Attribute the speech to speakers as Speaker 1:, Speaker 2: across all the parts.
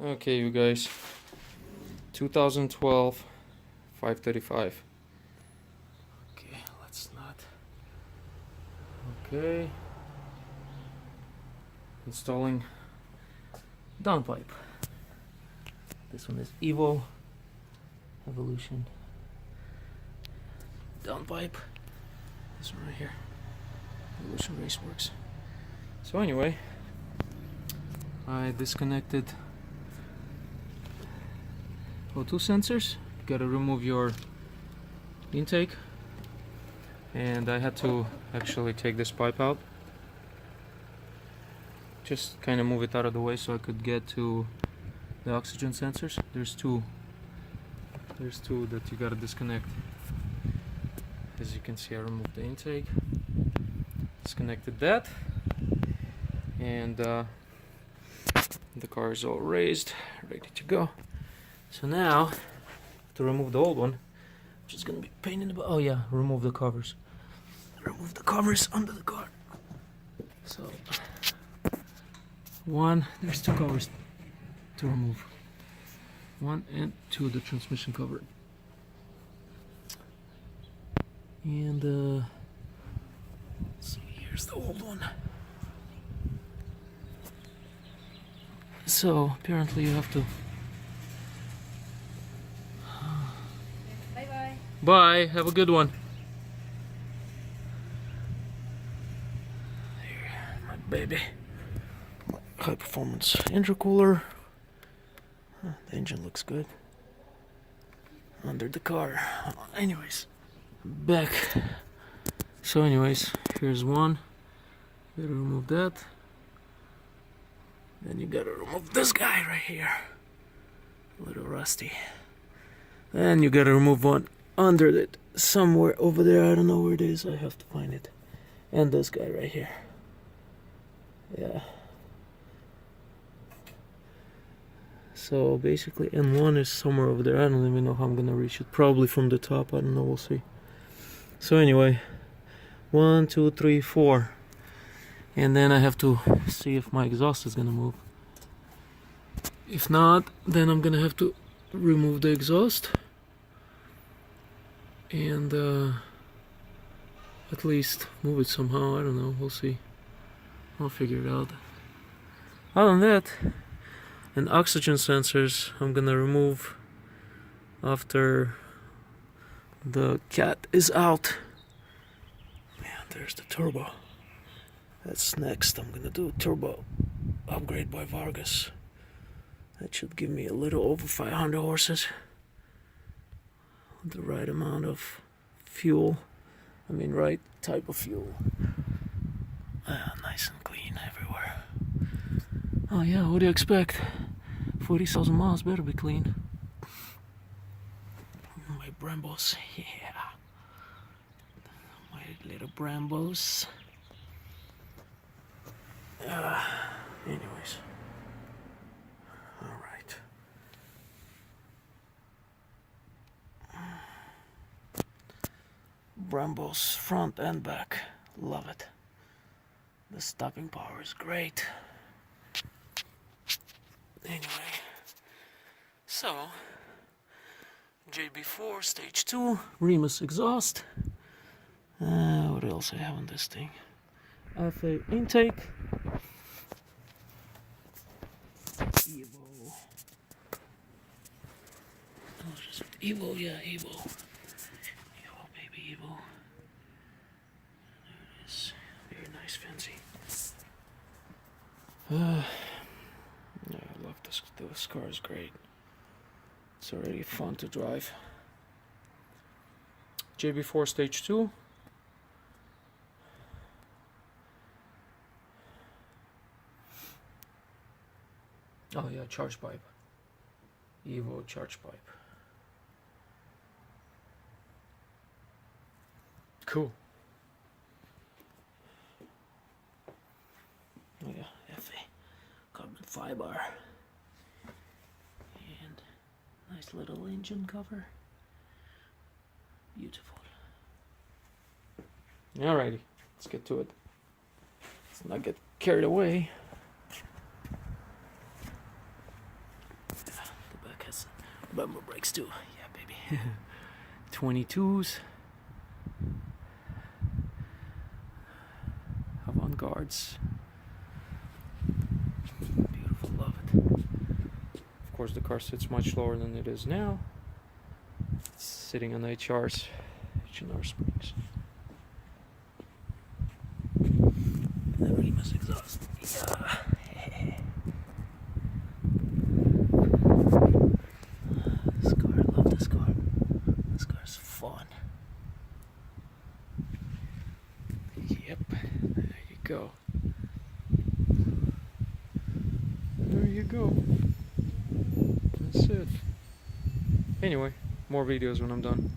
Speaker 1: Okay, you guys. 2012 535. Okay, let's not. Okay. Installing downpipe. This one is Evo Evolution downpipe. This one right here. Evolution Raceworks. So anyway, I disconnected O2 sensors. Gotta remove your intake, and I had to actually take this pipe out, just kind of move it out of the way so I could get to the oxygen sensors. There's two that you gotta disconnect. As you can see, I removed the intake, disconnected that, and the car is all raised, ready to go. So now, to remove the old one, which is gonna be a pain in the butt. Oh yeah, remove the covers. Remove the covers under the car. So, there's two covers to remove. 1 and 2, the transmission cover. And so here's the old one. So apparently you have to.
Speaker 2: Bye-bye.
Speaker 1: Bye. Have a good one. Here, my baby. High performance intercooler. The engine looks good. Under the car. Anyways, back. So anyways, here's one. You gotta remove that. Then you gotta remove this guy right here. A little rusty. Then you gotta remove one under it. Somewhere over there. I don't know where it is. I have to find it. And this guy right here. Yeah. So basically, and one is somewhere over there. I don't even know how I'm gonna reach it. Probably from the top. I don't know. We'll see. So anyway, 1, 2, 3, 4, and then I have to see if my exhaust is gonna move. If not, then I'm gonna have to remove the exhaust and at least move it somehow. I don't know. We'll see. I'll figure it out. Other than that. And oxygen sensors I'm gonna remove after the cat is out. Man, there's the turbo. That's next. I'm gonna do a turbo upgrade by Vargas. That should give me a little over 500 horses. The right amount of fuel. I mean, right type of fuel. Nice and clean everywhere. Oh yeah, what do you expect? 40,000 miles, better be clean. My Brambos, yeah. My little Brambos. Anyways. Alright. Brambos front and back. Love it. The stopping power is great. Anyway, so JB4 stage 2 Remus exhaust. What else I have on this thing? F10 intake. Evo. Evo, yeah, Evo. Evo, baby, Evo. There it is. Very nice, fancy. I love this. This car is great. It's already fun to drive. JB4 stage 2. Oh yeah, charge pipe. Evo charge pipe. Cool. Oh yeah, FA. Carbon fiber. And nice little engine cover. Beautiful. Alrighty, let's get to it. Let's not get carried away. Bumper brakes too. Yeah, baby. 22s. Avant-gardes. Beautiful, love it. Of course, the car sits much lower than it is now. It's sitting on HR's, H&R springs. And the Remus exhaust. Yeah. This car, I love this car. This car's fun. Yep, there you go. There you go. That's it. Anyway, more videos when I'm done.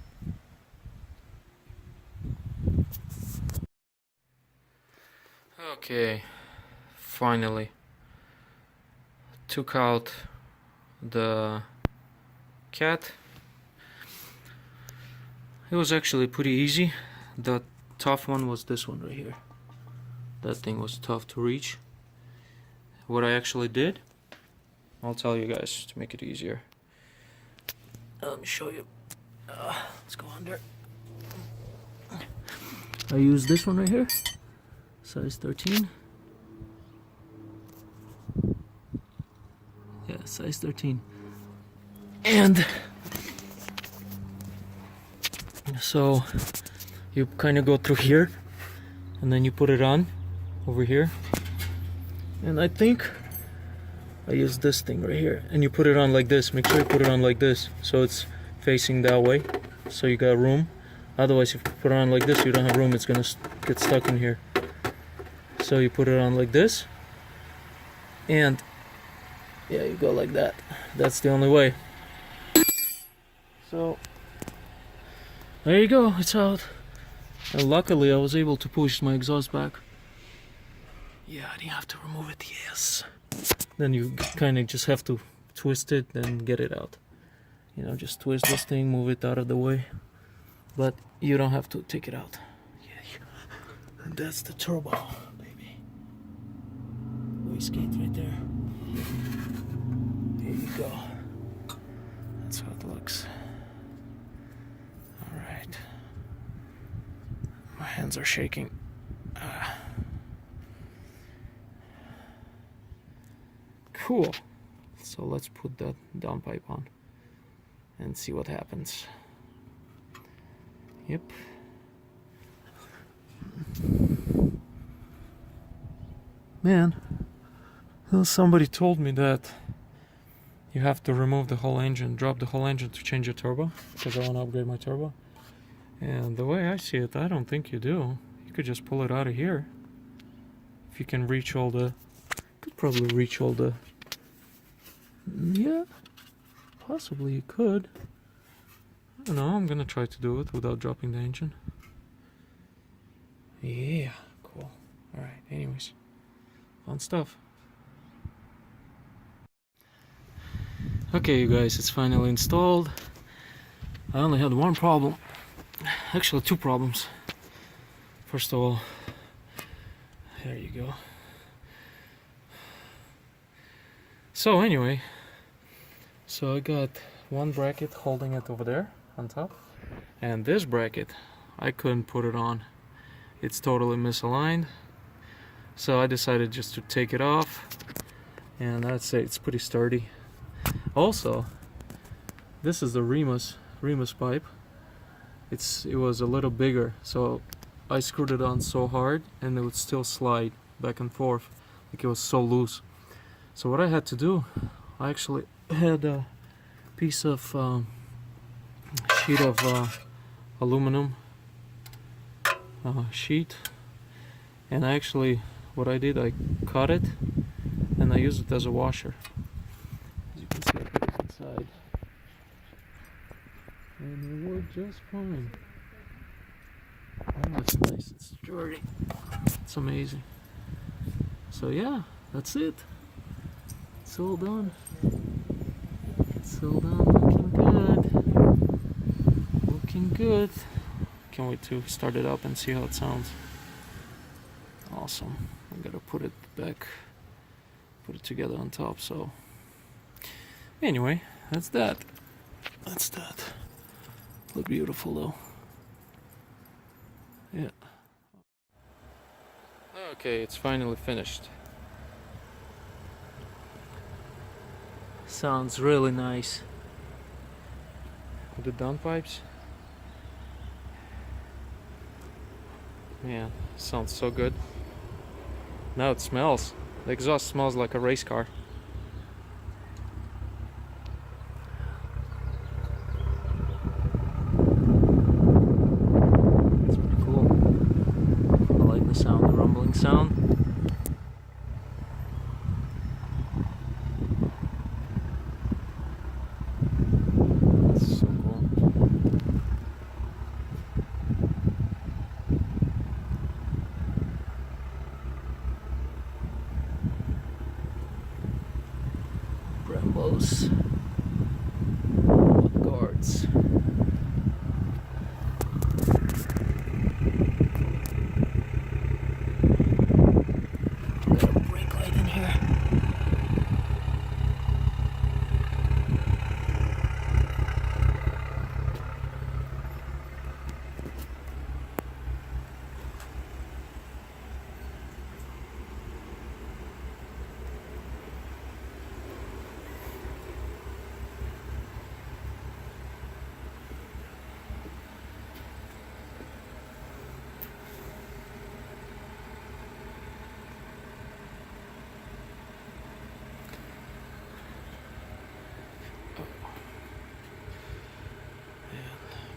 Speaker 1: Okay, finally took out the cat. It was actually pretty easy. The tough one was this one right here. That thing was tough to reach. What I actually did, I'll tell you guys to make it easier. Let me show you. Let's go under. I used this one right here, size 13. Yeah, size 13. And so you kind of go through here and then you put it on over here. And I think I use this thing right here, and you put it on like this. Make sure you put it on like this so it's facing that way, so you got room. Otherwise, if you put it on like this, you don't have room. It's gonna get stuck in here. So you put it on like this, and yeah, you go like that. That's the only way. So there you go, it's out. And luckily I was able to push my exhaust back. Yeah, I didn't have to remove it, yes. Then you kind of just have to twist it and get it out. You know, just twist this thing, move it out of the way. But you don't have to take it out. Yeah, and that's the turbo, baby. Wastegate right there. There you go. That's how it looks. Alright. My hands are shaking. Cool. So let's put that downpipe on and see what happens. Yep. Man, somebody told me that you have to remove the whole engine, drop the whole engine to change your turbo, because I want to upgrade my turbo. And the way I see it, I don't think you do. You could just pull it out of here. If you can reach all the... could probably reach all the... yeah, possibly you could. I don't know, I'm gonna try to do it without dropping the engine. Yeah, cool. Alright, anyways. Fun stuff. Okay, you guys, it's finally installed. I only had one problem. Actually, two problems. First of all, there you go. So anyway, so I got one bracket holding it over there on top, and this bracket I couldn't put it on. It's totally misaligned, so I decided just to take it off, and I'd say it's pretty sturdy. Also, this is the Remus pipe. It was a little bigger, so I screwed it on so hard and it would still slide back and forth, like it was so loose. So what I had to do, I actually had a piece of sheet of aluminum sheet, and what I did, I cut it and I used it as a washer. As you can see, I put it inside and it worked just fine. Oh, it's nice, it's sturdy, it's amazing. So yeah, that's it. It's all done. It's all done. Looking good. Looking good. Can't wait to start it up and see how it sounds. Awesome. I'm gonna put it back, put it together on top. So anyway, that's that. That's that. Look beautiful though. Yeah. Okay, it's finally finished. Sounds really nice. The downpipes. Man, sounds so good. Now it smells. The exhaust smells like a race car. It's pretty cool. I like the sound, the rumbling sound. It's so cool. Brembos. Guards. Got a brake light in here.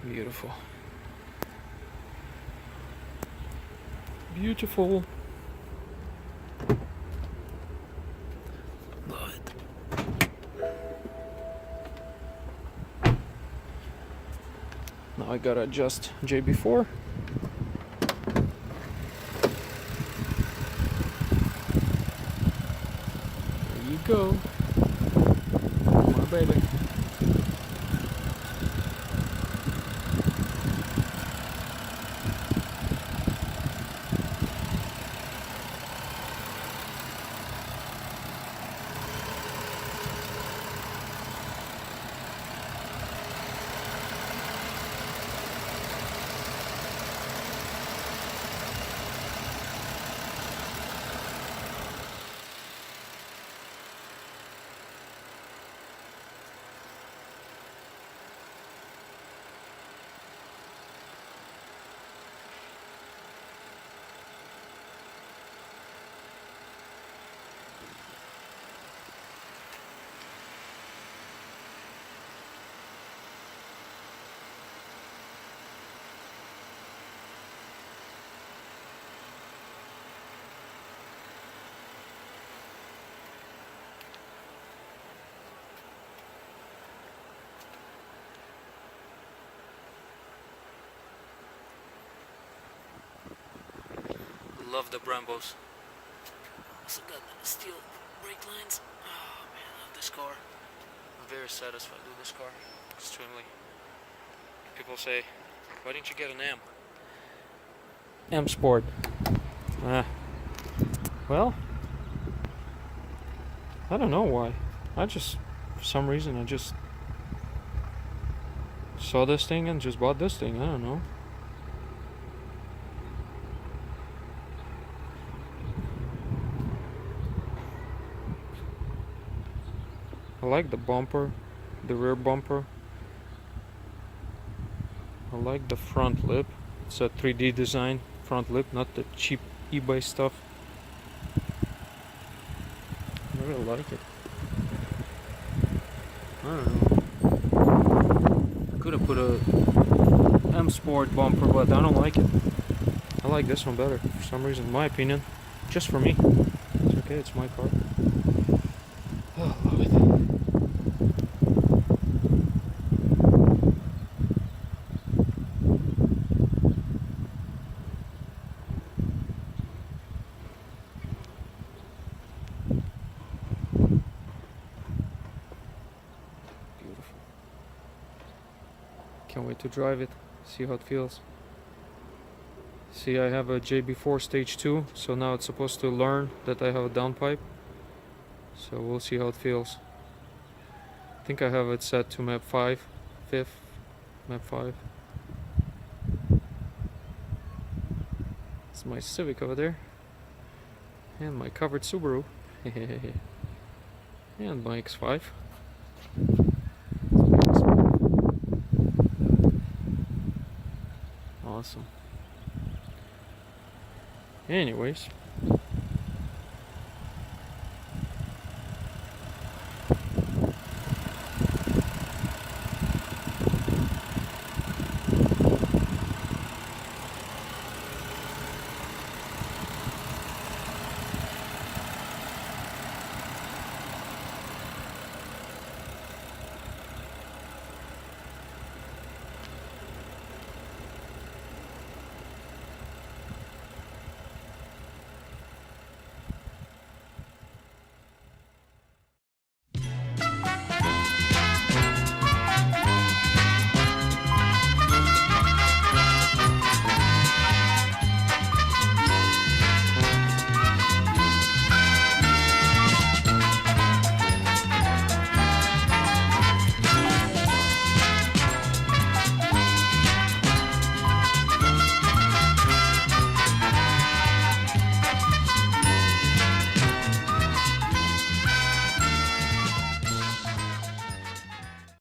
Speaker 1: Beautiful. Beautiful. Love it. Now I gotta adjust JB4. There you go. Come on, baby. Love the Brembos. Also got steel brake lines. Oh man, I love this car. I'm very satisfied with this car. Extremely. People say, why didn't you get an M? M Sport. Well, I don't know why. For some reason, I just saw this thing and just bought this thing. I don't know. I like the bumper, the rear bumper. I like the front lip. It's a 3D design front lip, not the cheap eBay stuff. I really like it. I don't know. I could have put a M Sport bumper, but I don't like it. I like this one better for some reason, in my opinion. Just for me. It's okay, it's my car. Oh, I love it. Can't wait to drive it, see how it feels. See, I have a JB4 stage 2, so now it's supposed to learn that I have a downpipe. So we'll see how it feels. I think I have it set to map 5 fifth, map 5. It's my Civic over there. And my covered Subaru. And my X5. Awesome. Anyways,